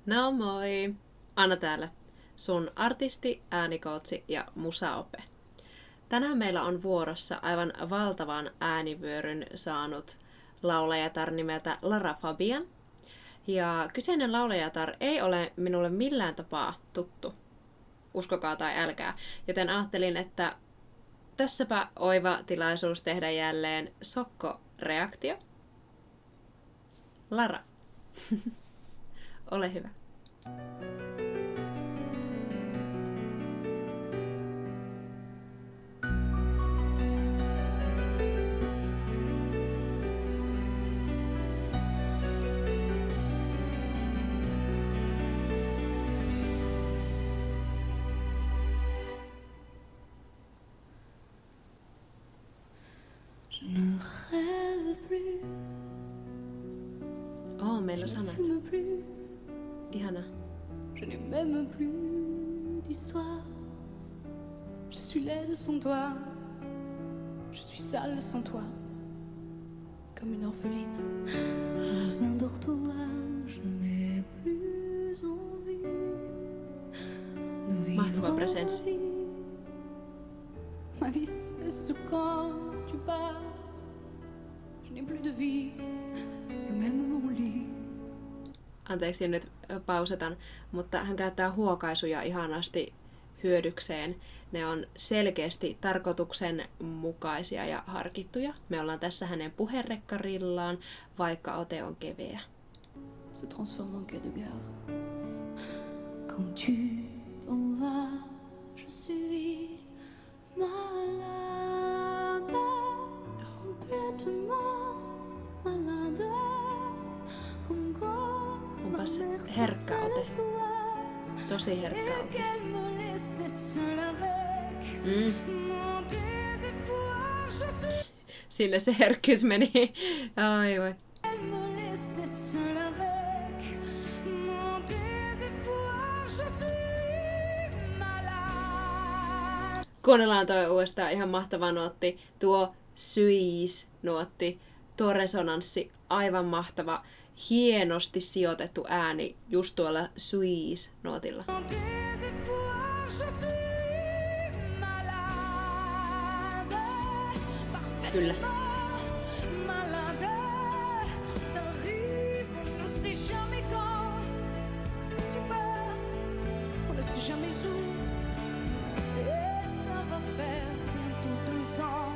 No moi! Anna täällä, sun artisti, äänikoutsi ja musaope. Tänään meillä on vuorossa aivan valtavan äänivyöryn saanut laulajatar nimeltä Lara Fabian. Ja kyseinen laulajatar ei ole minulle millään tapaa tuttu, uskokaa tai älkää, joten ajattelin, että tässäpä oiva tilaisuus tehdä jälleen sokko-reaktio. Lara, ole hyvä. Je ne rêve plus, Meillä on je ne sanat. fume plus, Ihana. je n'ai même plus d'histoire. Je suis laide sans toi, je suis sale sans toi, comme une orpheline dans un dortoir. Je n'ai plus envie de Mahtava vivre presenssi. ma vie. Ma vie cesse quand tu pars. Je n'ai plus de vie, et même mon lit. Anteeksi, nyt pausetan, mutta hän käyttää huokaisuja ihanasti hyödykseen. Ne on selkeästi tarkoituksen mukaisia ja harkittuja. Me ollaan tässä hänen puherekkarillaan, vaikka ote on keveä. Se transforme en quai de gare. Quand tu t'en vas, je suis malade, complètement malade. Comme quand Onpas ma mère herkkä sortait ote. le soir Tosi herkkä et ote. qu'elle me laissait seule avec mon désespoir. Je suis Sinne se herkkyys meni. Ai voi. Elle me laissait seule avec mon désespoir. Je suis malade. Kuunnellaan toi uudestaan, ihan mahtava nuotti. Tuo suis-nuotti, tuo resonanssi, aivan mahtava, hienosti sijoitettu ääni just tuolla suis-nuotilla. Mon désespoir, je suis malade. Kyllä. Malade. T'arrives, on ne sait jamais quand. Tu pars, on ne sait jamais où. Et ça va faire bientôt 2 ans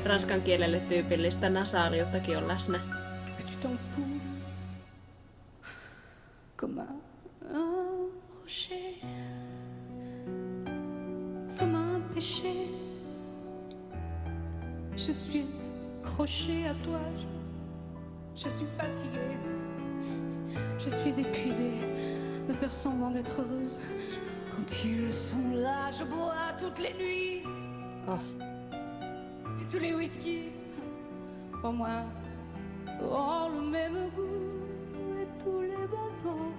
Ranskan kielelle tyypillistä nasaaliuttakin on läsnä. que tu t'en fous. Comme un rocher, comme un péché. Je suis accrochée à toi, je suis fatiguée, je suis épuisée de faire semblant d'être heureuse. Quand ils sont là, je bois toutes les nuits Oh. et tous les whisky. Pour moi, ont le même goût et tous les bateaux.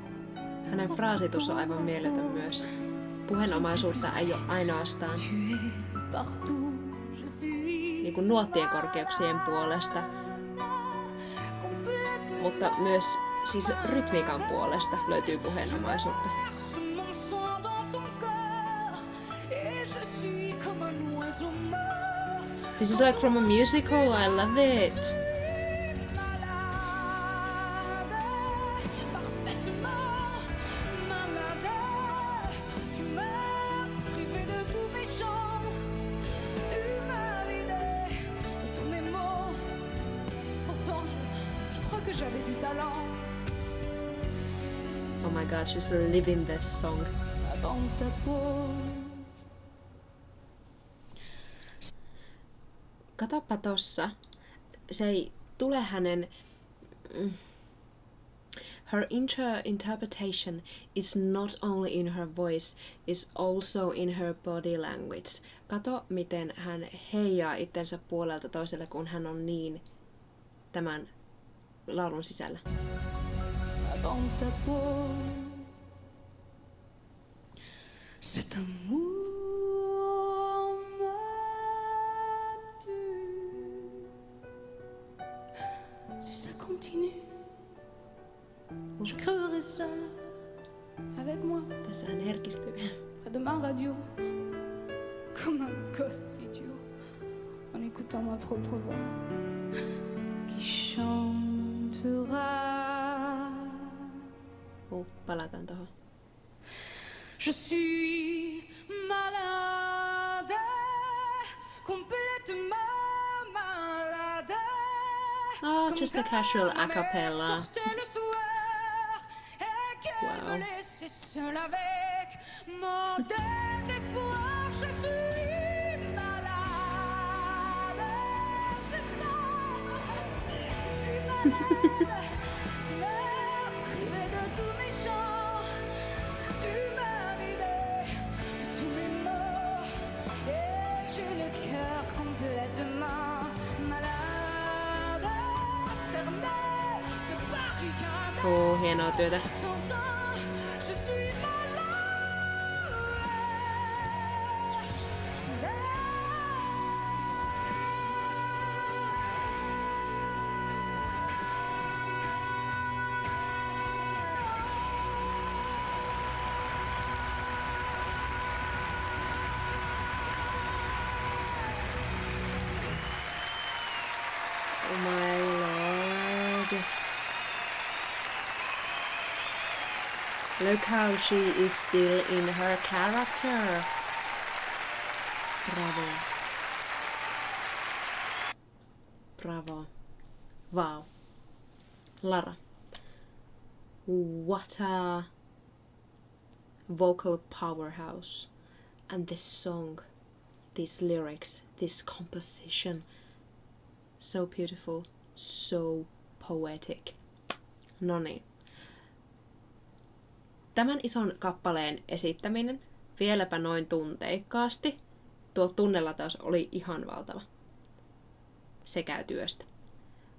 Hänen fraasitus on aivan mieletön myös. Puheenomaisuutta ei ole ainoastaan Tu es partout, je suis niin kuin nuottien korkeuksien puolesta, mutta myös siis rytmiikan puolesta löytyy puheenomaisuutta. Verse mon sang dans ton corps et je suis comme un oiseau mort. This is like from a musical, I love it. Malade, parfaitement malade. Tu m'as privé de tous mes chants. Tu m'as vidé de tous mes mots. Pourtant, je crois que j'avais du talent. Oh my god, she's living this song. Avant ta peau. Katoppa tossa. Se ei tule hänen... Her interpretation is not only in her voice, is also in her body language. Kato, miten hän heijaa itsensä puolelta toiselle, kun hän on niin tämän laulun sisällä. Avant ta peau. Cet amour m'a tue. Si ça continue, je creverai seule Tässä hän herkistyy. Près de ma radio, comme un gosse idiot, en écoutant ma propre voix, qui chantera. Palataan tohon. Je suis malade, complètement malade. Oh, just a casual a cappella. Wow. Seul avec mon désespoir, je suis malade. C'est ça, je suis malade. Tu m'as privé de tous mes chants, tu m'as vidé de tous mes mots, et j'ai le cœur complètement malade. Cerné de barricades. Hienoa työtä. Oh my lord. Look how she is still in her character. Bravo. Bravo. Wow. Lara. What a vocal powerhouse. And this song, these lyrics, this composition. So beautiful, so poetic. No niin. Tämän ison kappaleen esittäminen, vieläpä noin tunteikkaasti, tuo tunnelataus oli ihan valtava. Se käy työstä.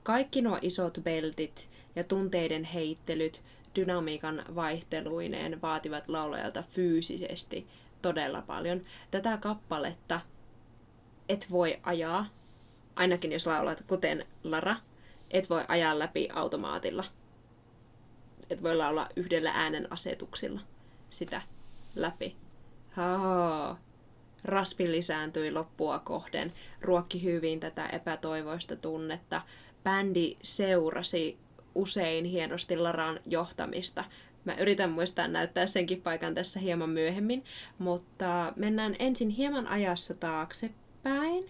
Kaikki nuo isot beltit ja tunteiden heittelyt dynamiikan vaihteluineen vaativat laulajalta fyysisesti todella paljon. Tätä kappaletta et voi ajaa, ainakin jos laulat kuten Lara, et voi ajaa läpi automaatilla. Et voi laulaa yhdellä äänen asetuksilla sitä läpi. Raspi lisääntyi loppua kohden, ruokki hyvin tätä epätoivoista tunnetta. Bändi seurasi usein hienosti Laran johtamista. Mä yritän muistaa näyttää senkin paikan tässä hieman myöhemmin, mutta mennään ensin hieman ajassa taaksepäin,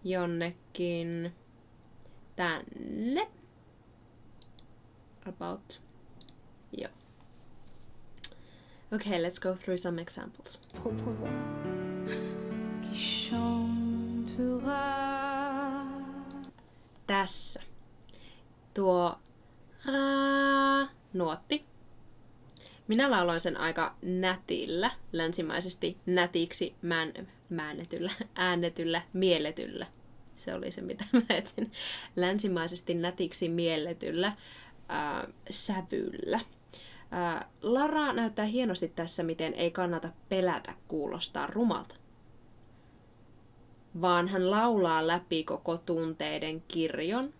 jonnekin tänne. About. Joo. Okay, let's go through some examples. Tässä. Tuo nuotti. Minä lauloin sen aika nätillä, länsimaisesti nätiksi äänetyllä, mielletyllä. Se oli se, mitä mä etsin. Länsimaisesti nätiksi mielletyllä sävyllä. Lara näyttää hienosti tässä, miten ei kannata pelätä kuulostaa rumalta. Vaan hän laulaa läpi koko tunteiden kirjon.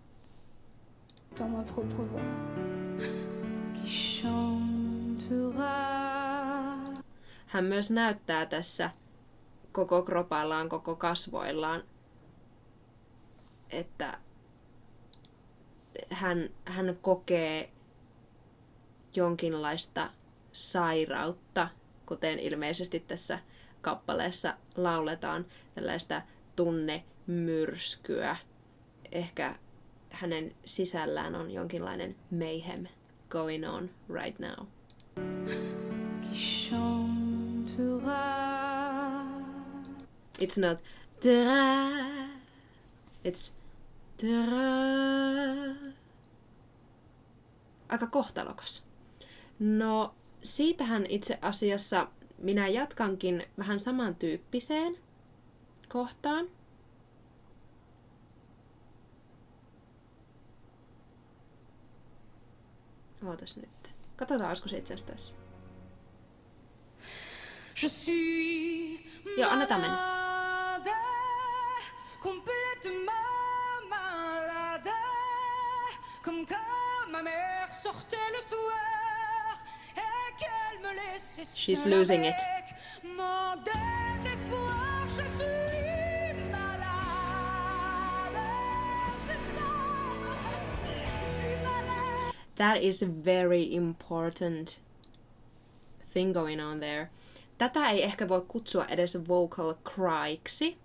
Hän myös näyttää tässä koko kropallaan, koko kasvoillaan, että hän kokee jonkinlaista sairautta, kuten ilmeisesti tässä kappaleessa lauletaan, tällaista tunnemyrskyä. Ehkä hänen sisällään on jonkinlainen mayhem going on right now. It's not it's aika kohtalokas. No, siitähän itse asiassa minä jatkankin vähän samantyyppiseen kohtaan. Ootas nyt. Katsotaan, olisiko se itse asiassa tässä. Joo, annetaan mennä. Comme quand ma mère sortait le soir et qu'elle me laissait She's losing it. Mon désespoir, je suis malade. C'est ça, je suis malade. That is a very important thing going on there. Tätä ei ehkä voi kutsua edes vocal cryksi,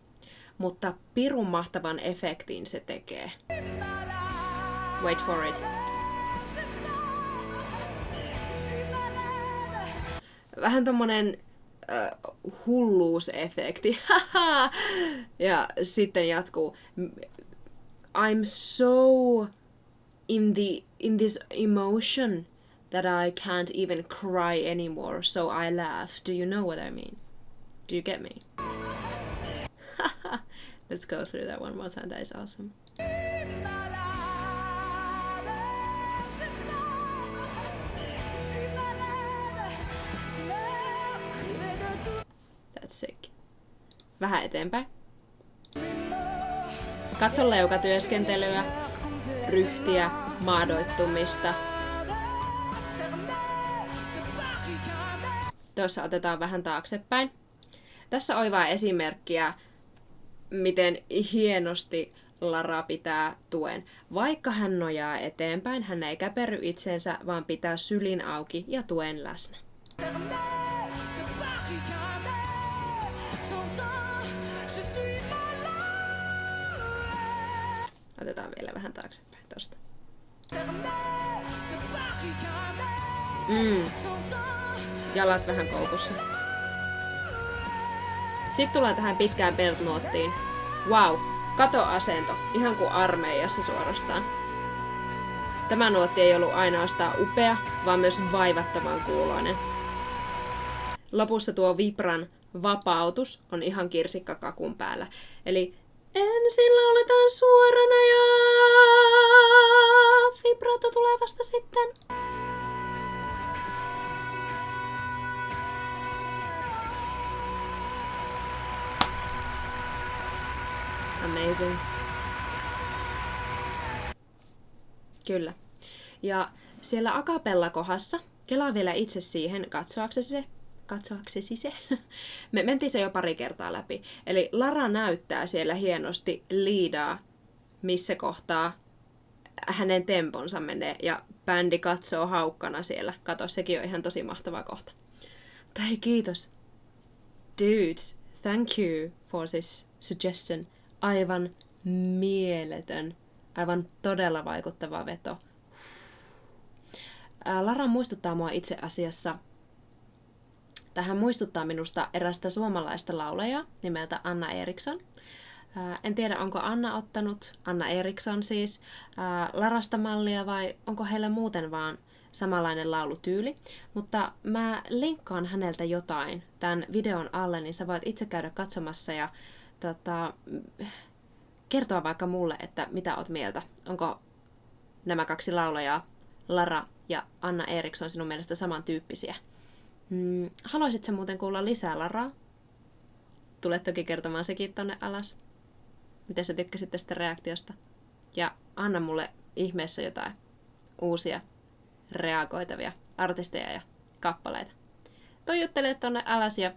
mutta pirun mahtavan efektin se tekee. Wait for it. Vähän tommonen hulluusefekti. Ja sitten jatkuu. I'm so in this emotion that I can't even cry anymore, so I laugh. Do you know what I mean? Do you get me? Let's go through that one more time. That is awesome. That's sick. Vähän eteenpäin. Katso leukatyöskentelyä, ryhtiä, maadoittumista. Tuossa otetaan vähän taaksepäin. Tässä oivaa esimerkkiä, miten hienosti Lara pitää tuen. Vaikka hän nojaa eteenpäin, hän ei käperry itsensä, vaan pitää sylin auki ja tuen läsnä. Otetaan vielä vähän taaksepäin tosta. Jalat vähän koukussa. Sitten tullaan tähän pitkään belt-nuottiin. Wow, katoasento, ihan kuin armeijassa suorastaan. Tämä nuotti ei ollut ainoastaan upea, vaan myös vaivattavan kuuloinen. Lopussa tuo vibran vapautus on ihan kirsikka kakun päällä. Eli ensin lauletaan suorana ja vibrato tulee vasta sitten. Amazing. Kyllä. Ja siellä acapella-kohdassa, kelaa vielä itse siihen katsoaksesi se. Me mentiin se jo pari kertaa läpi. Eli Lara näyttää siellä hienosti liidaa, missä kohtaa hänen temponsa menee. Ja bändi katsoo haukkana siellä. Kato, sekin on ihan tosi mahtava kohta. Mutta hei, kiitos. Dudes, thank you for this suggestion. Aivan mieletön, aivan todella vaikuttava veto. Lara muistuttaa mua itse asiassa, tähän muistuttaa minusta erästä suomalaista laulajaa nimeltä Anna Eriksson. En tiedä, onko Anna Eriksson siis, Larasta mallia vai onko heillä muuten vaan samanlainen laulutyyli. Mutta mä linkkaan häneltä jotain tämän videon alle, niin sä voit itse käydä katsomassa ja kertoa vaikka mulle, että mitä oot mieltä. Onko nämä kaksi laulajaa, Lara ja Anna Eriksson, sinun mielestä samantyyppisiä? Haluaisit sä muuten kuulla lisää Laraa? Tulet toki kertomaan sekin tonne alas. Miten sä tykkäsit tästä reaktiosta? Ja anna mulle ihmeessä jotain uusia reagoitavia artisteja ja kappaleita. Tuijuttele tonne alas ja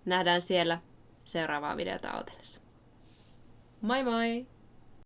nähdään siellä seuraavaa videota odotellessa. Moi moi!